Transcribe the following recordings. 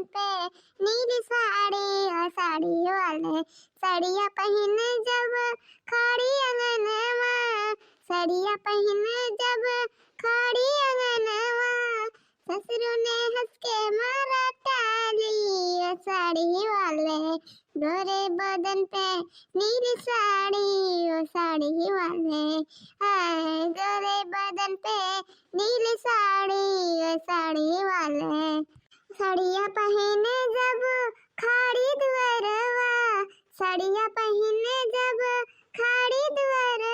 पे नीली साड़ी और साड़ी वाले साड़िया पहने जब खाड़ी अंगनवा, साड़िया पहने जब खाड़ी अंगनवा, ससुर ने हंस के मारा ताली ओ साड़ी वाले गोरे बदन पे नीली साड़ी ओ साड़ी वाले, गोरे बदन पे नीली साड़ी ओ साड़ी वाले, साड़िया पहने जब खाड़ी दुअरवा, साड़िया पहने जब खाड़ी दुअरवा,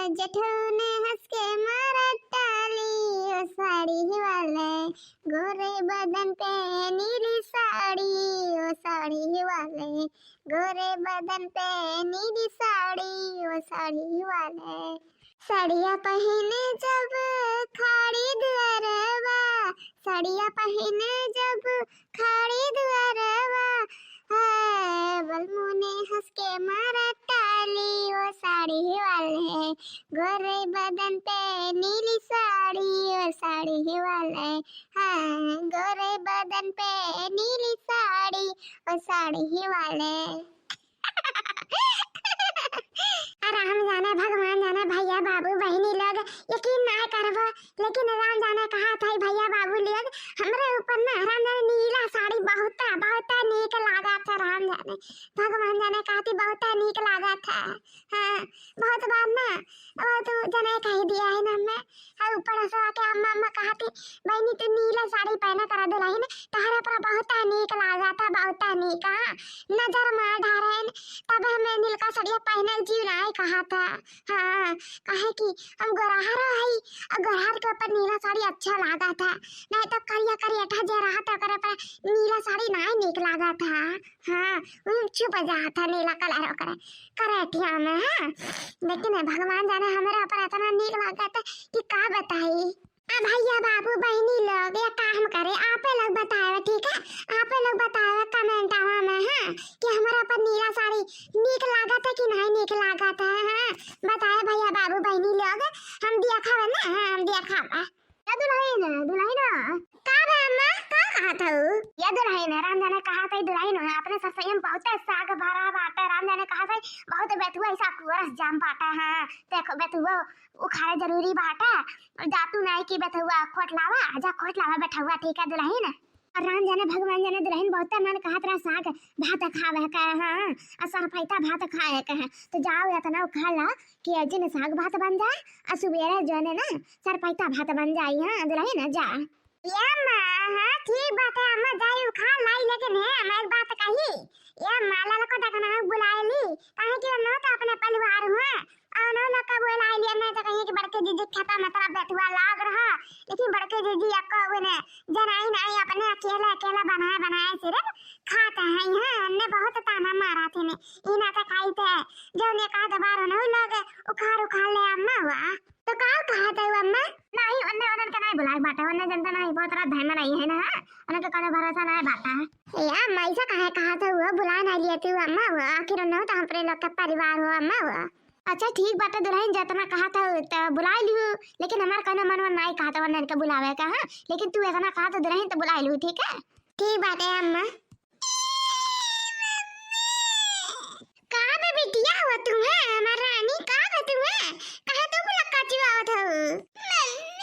जेठू ने हंस के मारा ताली ओ साड़ी वाले गोरे बदन पे नीली साड़ी ओ साड़ी वाले, गोरे बदन पे नीली साड़ी ओ साड़ी वाले, साड़िया पहने जब खाड़ी दुअरवा, साड़िया पहने जब खाड़ी दुअरवा, बलमू ने हंस के मारा ताली ओ साड़ी वाले गोरे बदन पे नीली साड़ी ओ साड़ी वाले, गोरे बदन पे नीली साड़ी ओ साड़ी वाले। राम जाने भगवान जाने भैया बाबू बहनी लोग यकीन ना करबो, लेकिन राम जाने कहा था भैया बाबू लोग हमरे ऊपर ना राम जाने नीला साड़ी बहुत नीक लागा था, राम जाने भगवान जाने कहती बहुत नीक लागा था। हाँ बहुत बार ना बहुत जने कह दिया है ना, मैं ऊपर से आके अम्मा अम्मा कहती बहनी तू नीला साड़ी पहना करा दुल्हन तहरा पर बहुत नीक लागा था, बहुत नीक। नजर मार ढारे तब हमें नीलका साड़िया पहने जीव ना कहा था। हाँ कहे कि हम गोरहर है और गोरहर के ऊपर नीला साड़ी अच्छा लगा था, नहीं तो करिया करिया जो रहा था करे पर नीला साड़ी नहीं नीक लगा था। हाँ चुप जा था नीला कलर करे करेटिया में। हाँ लेकिन भगवान जाने हमारे ऊपर इतना नीक लगा था कि का बताई। भैया बाबू बहनी लोग ये काम करे आपे लोग बताए ठीक है, आपे लोग बताए कमेंट में हाँ कि हमारा पर नीला साड़ी नीक लगा था कि नहीं नीक लगा था। हाँ बताए भैया बाबू बहनी लोग, हम दिया खावे ना, हम दिया खावे। या दुल्हन का अम्मा का कहा था या दुल्हन राम जाने कहा था दुल्हन अपने ससुर बहुत साग भरा बाटा, राम जाने कहा था बहुत बेतुआ ऐसा कुरस जाम बाटा। हाँ देखो बेतुआ उखाड़े जरूरी बाटा, जातू नहीं की बेतुआ खोट लावा जा खोट लावा बैठुआ ठीक है दुल्हन। और राम जाने भगवान जाने दुल्हन बहुत मन कहा तेरा साग भात खावे का। हाँ और सरपैता भात खाए का है तो जाओ इतना उखाड़ ला कि अजन साग भात बन जाए और सुबेरे जो है ना सरपैता भात बन जाए। हाँ दुल्हन जा या हाँ ठीक बात है अम्मा जाई उखाड़ लाई, लेकिन है मैं एक बात कही या माला को देखना बुलाए ली कहे कि न तो अपने परिवार हुआ और न का बुलाए लिया मैं तो कहीं कि बड़के जीजी खाता मतलब बेटुआ लाग रहा, लेकिन बड़के जीजी अक्का ने जनाई नहीं अपने अकेला अकेला बनाए सिर्फ खाता है। हाँ हमने बहुत ताना मारा थे ने इना का खाई थे जो ने कहा दबार न लोग उखाड़ ले अम्मा हुआ तो का कहा था अम्मा नहीं उन्ने उन्ने का नहीं बुलाए बाटा उन्ने जनता नहीं बहुत रात धर्म नहीं है ना, उन्ने तो कने भरोसा नहीं बाटा या मैसा कहा था वो बुला नहीं लिए तू अम्मा हुआ आखिर उन्ने तो अपने लोग का परिवार हो अम्मा हुआ। अच्छा ठीक बात है दुल्हन जितना कहा था तो बुला लियो, लेकिन हमारा कहना मन नहीं कहा था उन्ने का बुलावे का। हाँ लेकिन तू इतना कहा तो दुल्हन तो बुला लियो ठीक है। ठीक बात है अम्मा। कहां पे बिटिया हो तुम है हमारा रानी कहां पे तुम है कहे तो मुलाका चिवावत हो मम्मी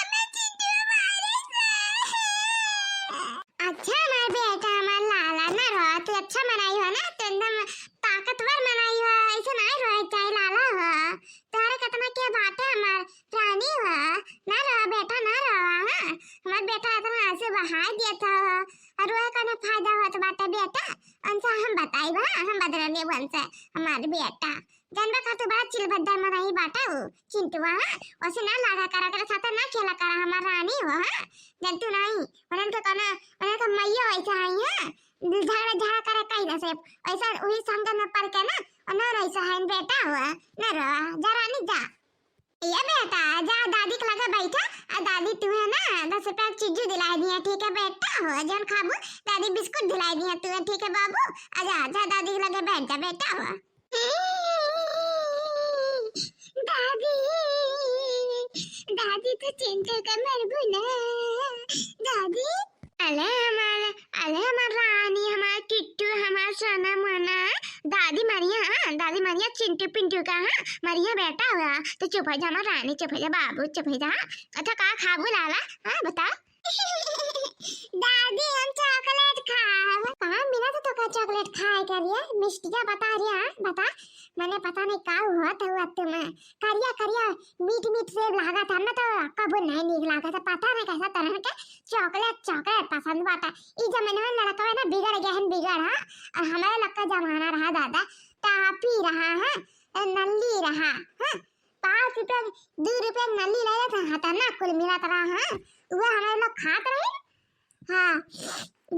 मैं चिट्टू मारे अच्छा मेरा बेटा हमारा लाला ना रहा तू अच्छा मनाई हो ना तो एकदम ताकतवर मनाई हो ऐसे नहीं रहे चाहे लाला हो तुम्हारे कितना क्या बात है हमार रानी हो ना रहा बेटा ना रहा। हाँ हमारा बेटा इतना ऐसे बहा दिया था और वह का फायदा होत बाटा बेटा उनसे हम बताई बा हम बदलने बनसे हमारे बेटा जानबा का तो बड़ा चिलबद्दर में रही बाटा वो चिंटुआ वैसे ना लगा करा साथ ना खेला करा हमारा रानी हो। हाँ जानतू नहीं उन्हें का मैया ऐसा आई है झगड़ा करे कहीं से ऐसा वही संग में पड़ के ना और न ऐसा है बेटा हुआ न रहा जा रानी जा ये बेटा जा दादी के लगे बैठा और दादी तुम्हें ना 10 रुपया चीजू दिलाई दिया ठीक है बेटा हो जन खाबू दादी बिस्कुट दिलाई दिया तुम्हें ठीक है बाबू आजा जा दादी के लगे बैठ जा बेटा हो। दादी दादी तो चिंटू का मरबू ना दादी। अले हमार रानी, हमार किट्टू, हमार सोना मोना, दादी मरिया चिंटू पिंटू का मरिया बेटा हुआ। तो चुप हो जा हमार रानी, चुप हो जा बाबू, चुप हो जा। अच्छा का खाबू लाला बता। दादी हम चॉकलेट खाब। कहाँ मिला तो का चॉकलेट खाए करिए मिष्टिया बता रही बता। मैंने पता नहीं का हुआ तुम्हें करिया मीठ सेब लागा था ना तो कबू नहीं लागा था। पता नहीं कैसा तरह के चॉकलेट पसंद बाटा। ई जमाने में लड़का है ना बिगड़ गया है और हमारे लोग का जमाना रहा दादा टापी रहा है नल्ली रहा है। 5 रुपए 2 रुपए नल्ली ले लेते था ना कुल मिला तरह वो हमारे लोग खाते रहे। हाँ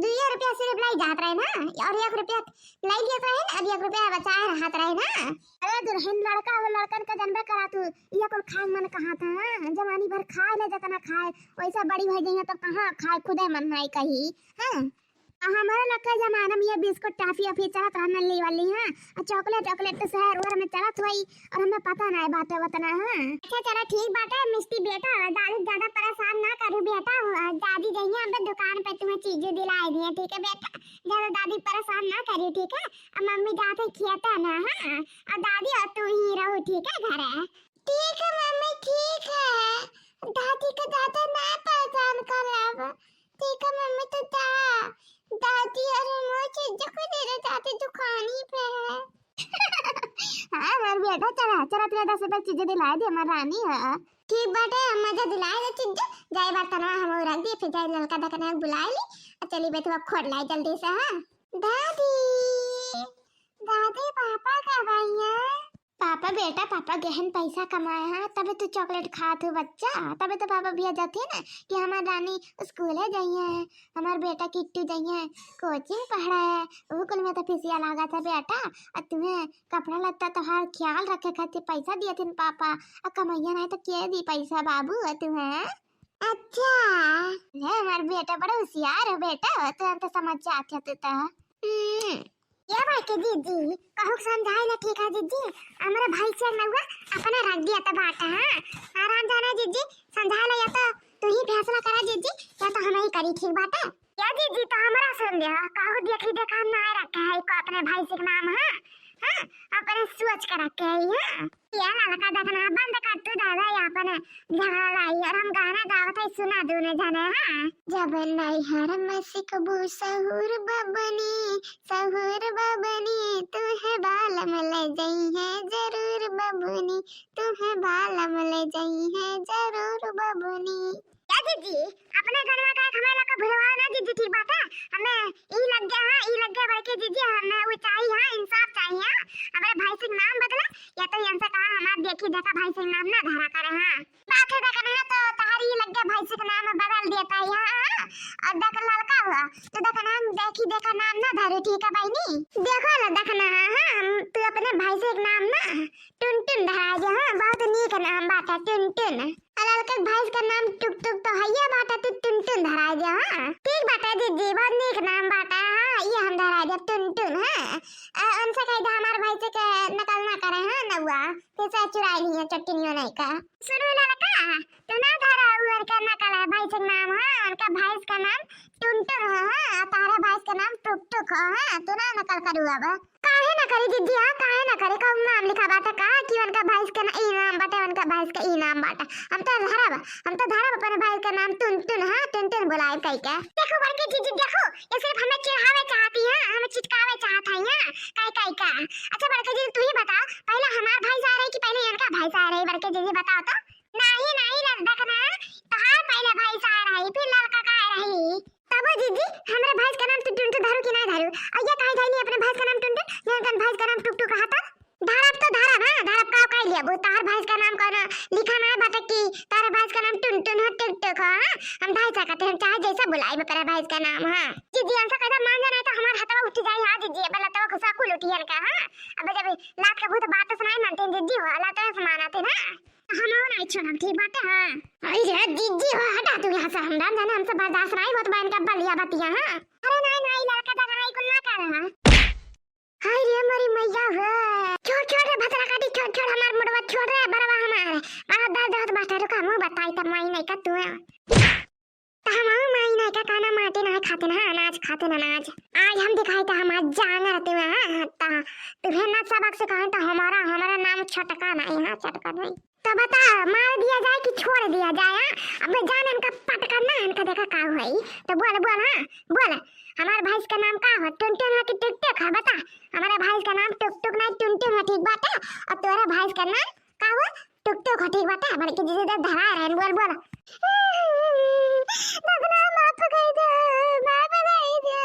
2 रुपया सिर्फ लाई जात रहे ना और 1 रुपया लाई लिया रहे अब 1 रुपया बचाए रहत रहे ना। अरे दुल्हन लड़का वो लड़कन का जन्म करा तू ये को खाए मन कहा था जवानी भर खाए ले जतना खाए वैसा बड़ी भई गई तो कहां खाए खुदे मन नहीं कही। हां हमारा लड़का जमाना में ये बिस्कुट टॉफी अफी चलत रहा नल्ली वाली है और चॉकलेट तो शहर और में चलत हुई और हमें पता नहीं बात बतना है। अच्छा चलो ठीक बात है मिस्टी बेटा दादी ज्यादा परेशान ना करू बेटा। दादी गई है अब दुकान पे तुम्हें चीजें दिलाई दी ठीक है बेटा। ज्यादा दादी परेशान ना करी ठीक है। अब मम्मी जाते खियाता ना हां और दादी और तू ही रहो ठीक है घर है। ठीक है मम्मी ठीक है दादी को ज्यादा ना परेशान कर ठीक है मम्मी तो जा दादी अरे मुझे जको दे रहे जाते दुकान ही पे है। हां मेरे बेटा चला तेरे 10 रुपए चीजें दिला दे हमारी रानी है ठीक बाटे मजा दिलाए दे चीज जाए बर्तन हम रख दिए फिर जाए लड़का देखने बुला ली चली बे तू खोल लाई जल्दी से। हां दादी पापा कब आइए। पापा गहन पैसा कमाए हैं तबे तो चॉकलेट खात हो बच्चा तबे तो पापा भी आ जाते हैं ना कि हमारी रानी स्कूल है जाइए है हमार बेटा किट्टू जाइए कोचिंग पढ़ा है वो कुल में तो फीसिया लगा था बेटा और तुम्हें कपड़ा लत्ता तो हर ख्याल रखे खातिर पैसा दिए थे पापा और कमाइया नहीं तो क्या दी पैसा बाबू है तुम्हें। अच्छा हमारे बेटा बड़ा होशियार है बेटा तो समझ जाते तो ये बात के दीदी कहू समझाए ना ठीक है दीदी हमारे भाई से ना हुआ अपना रख दिया था बाटा। हां आराम जाना दीदी समझा ले या तो तू ही फैसला करा दीदी या तो हम ही करी ठीक बात है। क्या दीदी तो हमारा सुन लिया कहू देखा ना रखा है को अपने भाई से नाम है। हां अपने सोच कर रखे है। हां ये लड़का देखना बंद कर तू दादा या अपने झगड़ा लाई और हम गाना गावत है सुना दूने जाने। हां जब नहीं हर मसी कबू सहूर बबनी तू है बालम ले जाई है जरूर बबनी तू है बालम ले जाई है जरूर बबनी। क्या दीदी अपने गनवा का हमें लगा भुलवा ना दीदी ठीक बात है हमें ई लग गया बड़के दीदी हमें ऊंचाई है इंसाफ चाहिए। हमारे भाई सिंह नाम बदला या तो यंसे कहा हमारा देखी देखा भाई सिंह नाम ना धरा करे। हां बात है देखना है तो तहारी लग गया भाई सिंह नाम बदल देता है। हां और देख लड़का हुआ तो देखना देखी देखा नाम ना धरे ठीक है भाई नहीं देखो ना देखना। हां तू अपने भाई से एक नाम ना टुनटुन धरा जा। हां बहुत नीक नाम बात है टुनटुन लड़के भाई का नाम टुक तो हैया बाटा तू टुनटुन धरा जा। हां ठीक बात है दीदी बहुत नीक नाम बाटा। हां ये हम धरा जा टुनटुन। हां उनसे कह दे हमारे भाई से नकल ना करे। हां नौवा पैसा चुरा लिया चटनियों नहीं का सुनो लड़का तू ना धरा हुआ का नकल है भाई से नाम। हां उनका भाई का नाम टुनटुन है। हां तारा भाई का नाम टुक है। हां तू ना नकल करू अब काहे ना करी दीदी। हां काहे ना करे कौन नाम लिखा बाटा का कि उनका भाई का ई नाम बाटा उनका भाई का ई नाम बाटा हम तो धरब अपने भाई का नाम टुनटुन। हां टुनटुन बुलाए कई का देखो बड़के दीदी देखो ये सिर्फ हमें चिढ़ावे चाहती है हमें चिटकावे चाहता है। हां कई का अच्छा बड़के दीदी तू ही बताओ पहले हमारा भाई आ रही कि पहले इनका भाई आ रही बड़के दीदी बताओ तो। नहीं देखना तहार पहले भाई आ रही फिर लड़का का आ रही तब दीदी हमारे भाई का नाम टुनटुन धरू कि नहीं धरू और ये काहे धइनी अपने भाई का नाम टुनटुन जन भाई का नाम टुक कहा था धरब तो धरब। हां धरब का कह लिया वो तार भाई का नाम कौन लिखा ना बात कि तारे भाई का नाम टुनटुन है टुक। हां हम भाई सकते हम चाहे जैसा बुलाए में करे भाई का नाम। हां दीदी हमसे कैसा मान जाना तो हमारा हथवा उठ जाए। हां दीदी अब लतवा खुशा कुल उठियन का। हां अब जब लात के भूत बात सुनाई मानते दीदी हो लतवा समाना थे ना हम और नहीं छोड़म ठीक बात है। हां अरे दीदी हो हटा तू यहां से हम राम जाने हमसे बर्दाश्त नहीं होत बहन का बलिया बतिया। हां अरे नहीं लड़का तो नहीं कुल ना कर रहा। हाय रे हमारी मैया है छोड़ भतरा काटी छोड़ हमार मुड़वा छोड़ रे बरवा हमार बहुत दर्द होत बाटे रुका मुंह बताई त माई नहीं का तू हम माई नहीं का खाना माटे नहीं खाते ना अनाज खाते ना अनाज आज हम दिखाई तो हम आज जान रहते हैं ता तुम्हें ना सबक से कहें तो हमारा नाम छटका नहीं है छटका नहीं तो बता मार दिया जाए कि छोड़ दिया जाए अब जान इनका पटका ना इनका देखा का हुई तो बोल बोल हां बोल हमारे भाई का नाम का है टुनटुन है कि टुकटुक है बता हमारे भाई का नाम टुकटुक नहीं टुनटुन है ठीक बात है और तेरा भाई का नाम का हुआ टुकटुक है ठीक बात है बड़े की जिसे धरा रहे बोल बोल दादा माफ कर दो माफ कर दो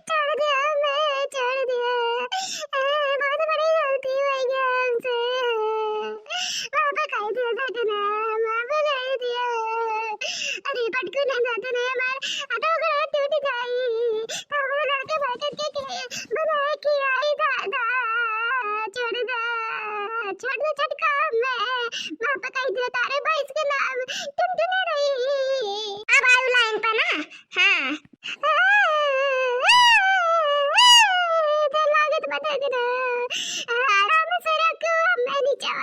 छोड़ दिया मैं छोड़ दिया बहुत बड़ी गलती हो गई हमसे माफ कर दो दादा माफ कर दिया अरे पटकू ना दादा मार अटो गए टूट गई तो हम लड़के बैठ के बना के आई दादा छोड़ दो छटका मैं माफ कर दो तारे भाई के नाम टुनटुन रही अब आयु लाइन पे ना हाँ लागत बता देना आराम से रखो मैं नीचे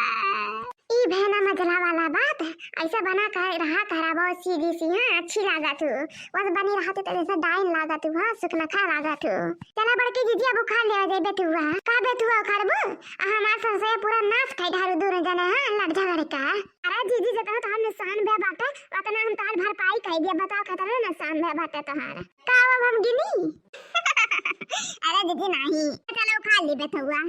ई बहना मजला वाला बात ऐसा बना कर रहा करा बहुत सीधी सी हाँ अच्छी लागा तू बस बनी रहा तो जैसे डाइन लागा तू हाँ सुखना खा लागा तू चला बड़की दीदी अब खा ले दे बेटू का बेटू करबो हमार संशय पूरा नाश खाई ढारू दूर जाना है लड़ झगड़ का अरे दीदी से तो हम नुकसान बे बाटे वतना हम तार भरपाई कह दिया बताओ कतना नुकसान बे बाटे तोहार का अब हम गिनी अरे दीदी नहीं चलो खा ली बेटुआ